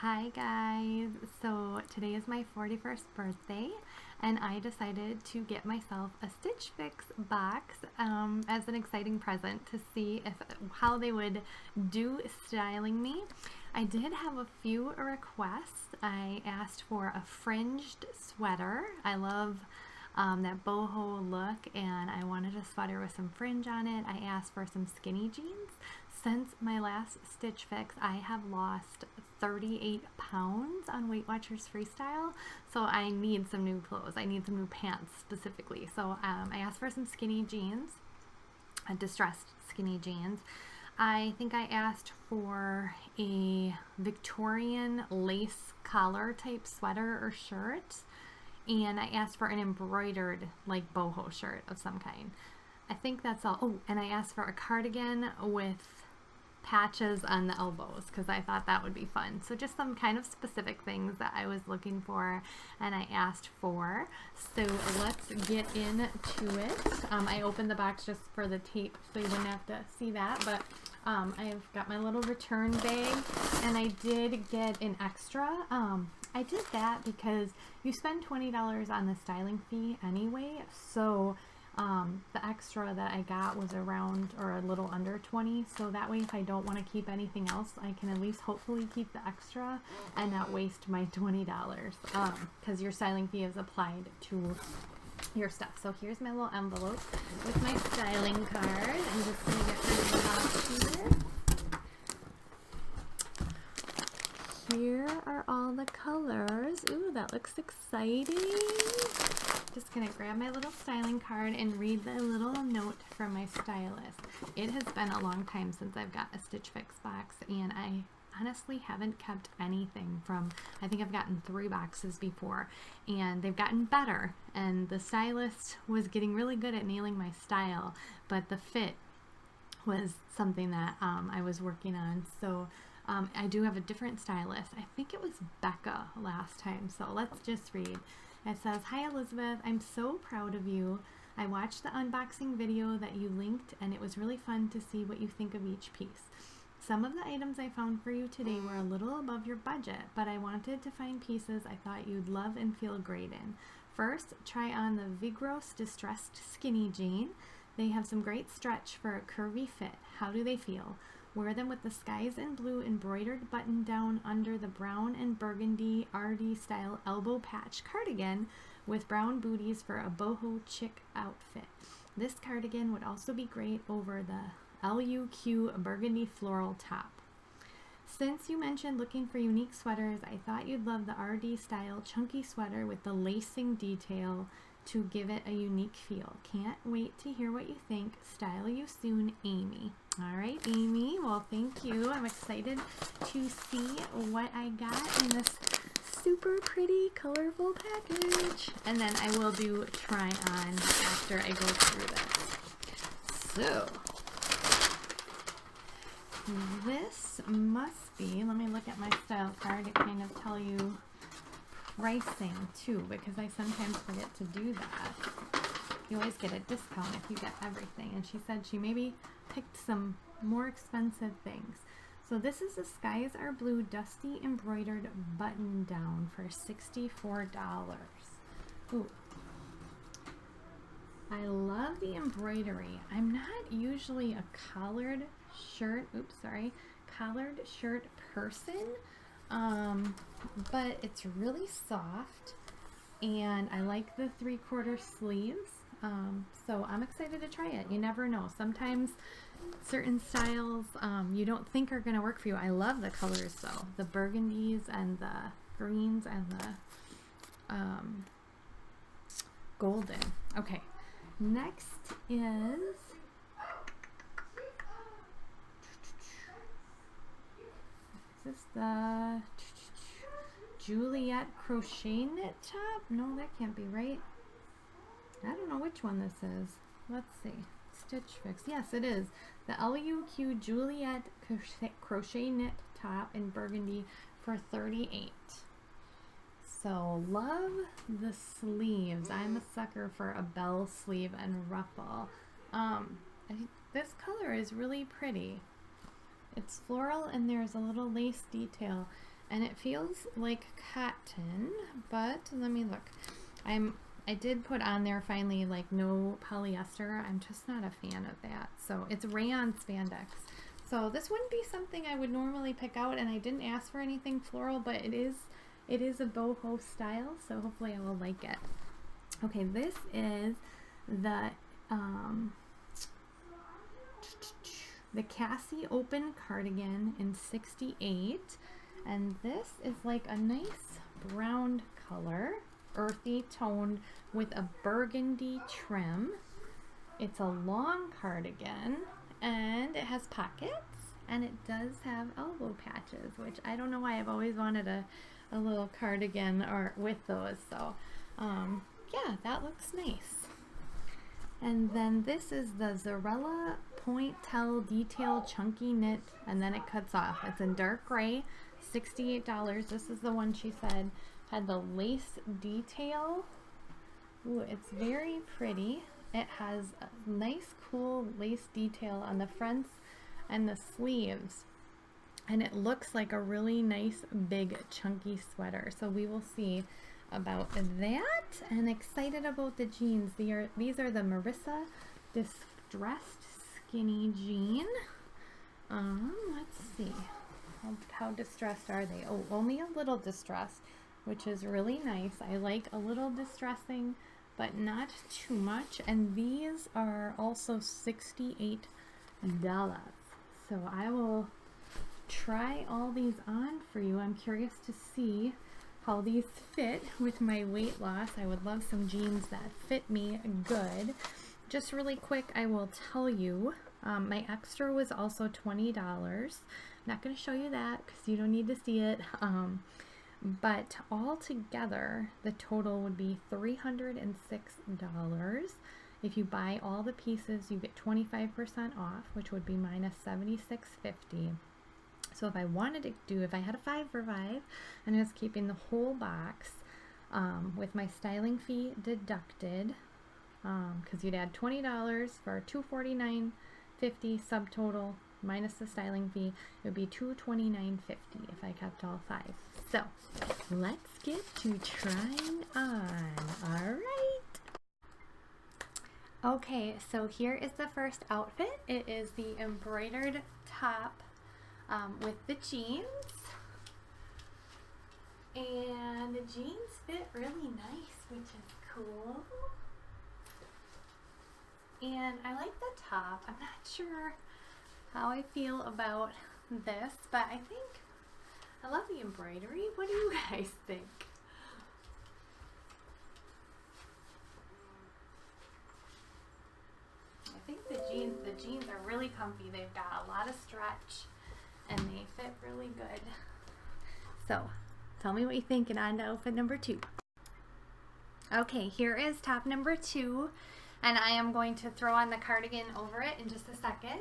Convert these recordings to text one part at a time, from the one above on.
Hi guys, so today is my 41st birthday and I decided to get myself a Stitch Fix box as an exciting present to see how they would do styling me. I did have a few requests. I asked for a fringed sweater. I love that boho look and I wanted a sweater with some fringe on it. I asked for some skinny jeans. Since my last Stitch Fix, I have lost 38 pounds on Weight Watchers Freestyle, so I need some new clothes. I need some new pants specifically. So I asked for some skinny jeans, distressed skinny jeans. I think I asked for a Victorian lace collar type sweater or shirt, and I asked for an embroidered like boho shirt of some kind. I think that's all. Oh, and I asked for a cardigan with patches on the elbows because I thought that would be fun. So just some kind of specific things that I was looking for and I asked for. So let's get into it. I opened the box just for the tape so you wouldn't have to see that, but I've got my little return bag and I did get an extra. I did that because you spend $20 on the styling fee anyway, so the extra that I got was around or a little under 20, so that way if I don't want to keep anything else, I can at least hopefully keep the extra and not waste my $20 because your styling fee is applied to your stuff. So here's my little envelope with my styling card. I'm just going to get rid of the box here. Here are all the colors. Ooh, that looks exciting. Just gonna grab my little styling card and read the little note from my stylist. It has been a long time since I've got a Stitch Fix box and I honestly haven't kept anything from, I think I've gotten 3 boxes before and they've gotten better and the stylist was getting really good at nailing my style, but the fit was something that I was working on. So I do have a different stylist. I think it was Becca last time, so let's just read. It says, "Hi Elizabeth, I'm so proud of you. I watched the unboxing video that you linked and it was really fun to see what you think of each piece. Some of the items I found for you today were a little above your budget, but I wanted to find pieces I thought you'd love and feel great in. First, try on the Vigros Distressed Skinny Jean. They have some great stretch for a curvy fit. How do they feel? Wear them with the skies and blue embroidered button down under the brown and burgundy RD style elbow patch cardigan with brown booties for a boho chic outfit. This cardigan would also be great over the LUQ burgundy floral top. Since you mentioned looking for unique sweaters, I thought you'd love the RD style chunky sweater with the lacing detail to give it a unique feel. Can't wait to hear what you think. Style you soon, Amy." All right, Amy. Well, thank you. I'm excited to see what I got in this super pretty, colorful package. And then I will do try on after I go through this. So, this must be, let me look at my style card to kind of tell you pricing too, because I sometimes forget to do that. You always get a discount if you get everything. And she said she maybe picked some more expensive things. So this is the Skies Are Blue Dusty Embroidered Button Down for $64. Ooh. I love the embroidery. I'm not usually a collared shirt, collared shirt person, but it's really soft and I like the 3/4 sleeves. So I'm excited to try it. You never know. Sometimes certain styles you don't think are going to work for you. I love the colors though. The burgundies and the greens and the golden. Okay. Next is this the Juliet crochet knit top? No, that can't be right. I don't know which one this is. Let's see. Stitch Fix. Yes, it is. The LUQ Juliet crochet knit top in burgundy for $38. So, love the sleeves. I'm a sucker for a bell sleeve and ruffle. This color is really pretty. It's floral and there's a little lace detail. and it feels like cotton, but let me look. I did put on there finally like no polyester. I'm just not a fan of that. So it's rayon spandex. So this wouldn't be something I would normally pick out, and I didn't ask for anything floral, but it is a boho style, so hopefully I will like it. Okay, this is the Cassie Open Cardigan in 68, and this is like a nice brown color, earthy toned with a burgundy trim. It's a long cardigan and it has pockets, and it does have elbow patches, which I don't know why I've always wanted a little cardigan or with those. So yeah, that looks nice. And then this is the Zarella Pointel Detail Chunky Knit, and then it cuts off. It's in dark gray, $68. This is the one she said had the lace detail. Ooh, it's very pretty. It has a nice cool lace detail on the fronts and the sleeves, and it looks like a really nice big chunky sweater. So we will see about that, and excited about the jeans. These are the Marissa Distressed Skinny Jean. Let's see, how distressed are they? Oh, only a little distressed, which is really nice. I like a little distressing, but not too much. And these are also $68. So I will try all these on for you. I'm curious to see how these fit with my weight loss. I would love some jeans that fit me good. Just really quick, I will tell you, my extra was also $20. I'm not going to show you that because you don't need to see it. But all together, the total would be $306. If you buy all the pieces, you get 25% off, which would be minus $76.50. So if I wanted to do, if I had a 5 for 5 and I was keeping the whole box with my styling fee deducted, because you'd add $20 for $249.50 subtotal minus the styling fee, it would be $229.50 if I kept all 5. So let's get to trying on. All right. Okay, so here is the first outfit. It is the embroidered top with the jeans, and the jeans fit really nice, which is cool. And I like the top. I'm not sure how I feel about this, but I think I love the embroidery. What do you guys think? I think the jeans are really comfy. They've got a lot of stretch and they fit really good. So tell me what you think, and on to outfit number 2. Okay, here is top number 2, and I am going to throw on the cardigan over it in just a second.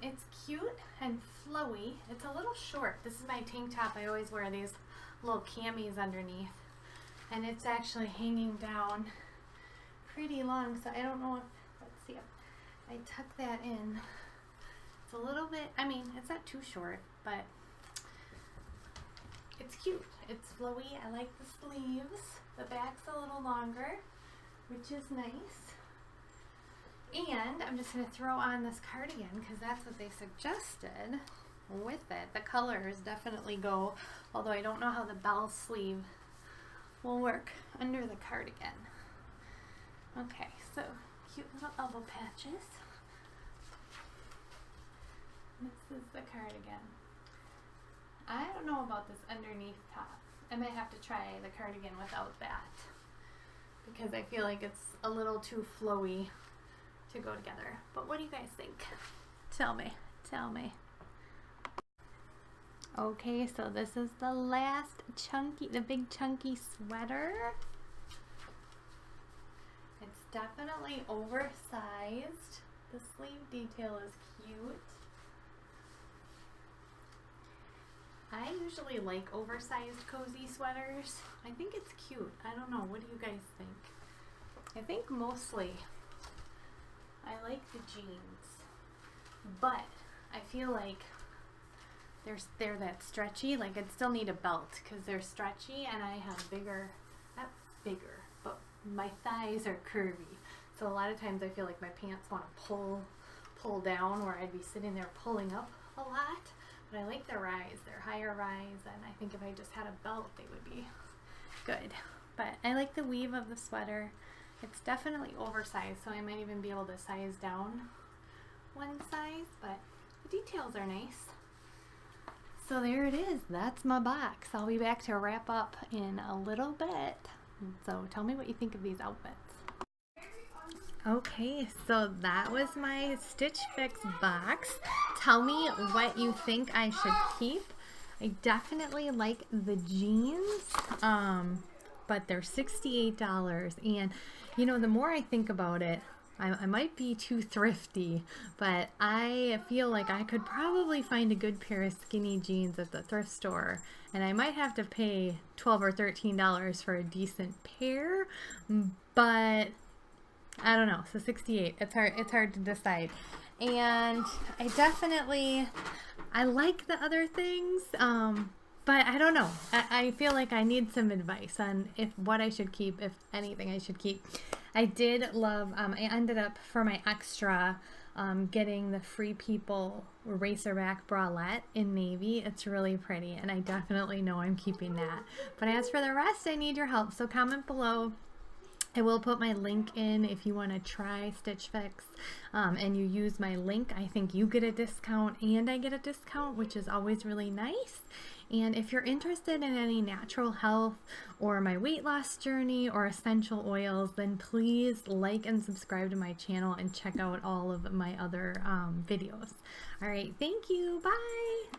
It's cute and flowy. It's a little short. This is my tank top. I always wear these little camis underneath, and it's actually hanging down pretty long, so I don't know if, let's see if I tuck that in. It's a little bit, I mean, it's not too short, but it's cute. It's flowy. I like the sleeves. The back's a little longer, which is nice. And I'm just going to throw on this cardigan because that's what they suggested with it. The colors definitely go, although I don't know how the bell sleeve will work under the cardigan. Okay, so cute little elbow patches. This is the cardigan. I don't know about this underneath top. I might have to try the cardigan without that because I feel like it's a little too flowy to go together. But what do you guys think? Tell me. Tell me. Okay, so this is the last chunky, the big chunky sweater. It's definitely oversized. The sleeve detail is cute. I usually like oversized cozy sweaters. I think it's cute. I don't know. What do you guys think? I think mostly I like the jeans, but I feel like they're that stretchy. Like I'd still need a belt because they're stretchy, and I have bigger, not bigger, but my thighs are curvy. So a lot of times I feel like my pants want to pull down, where I'd be sitting there pulling up a lot. But I like the rise. They're higher rise, and I think if I just had a belt, they would be good. But I like the weave of the sweater. It's definitely oversized, so I might even be able to size down one size, but the details are nice. So there it is. That's my box. I'll be back to wrap up in a little bit. So tell me what you think of these outfits. Okay, so that was my Stitch Fix box. Tell me what you think I should keep. I definitely like the jeans, but they're $68. And you know, the more I think about it, I might be too thrifty, but I feel like I could probably find a good pair of skinny jeans at the thrift store, and I might have to pay $12 or $13 for a decent pair, but I don't know. So 68. It's hard to decide. And I like the other things, but I don't know. I feel like I need some advice on what I should keep, if anything I should keep. I did love, I ended up for my extra getting the Free People Racerback bralette in navy. It's really pretty, and I definitely know I'm keeping that. But as for the rest, I need your help. So comment below. I will put my link in if you want to try Stitch Fix, and you use my link. I think you get a discount and I get a discount, which is always really nice. And if you're interested in any natural health or my weight loss journey or essential oils, then please like and subscribe to my channel and check out all of my other videos. All right, thank you. Bye.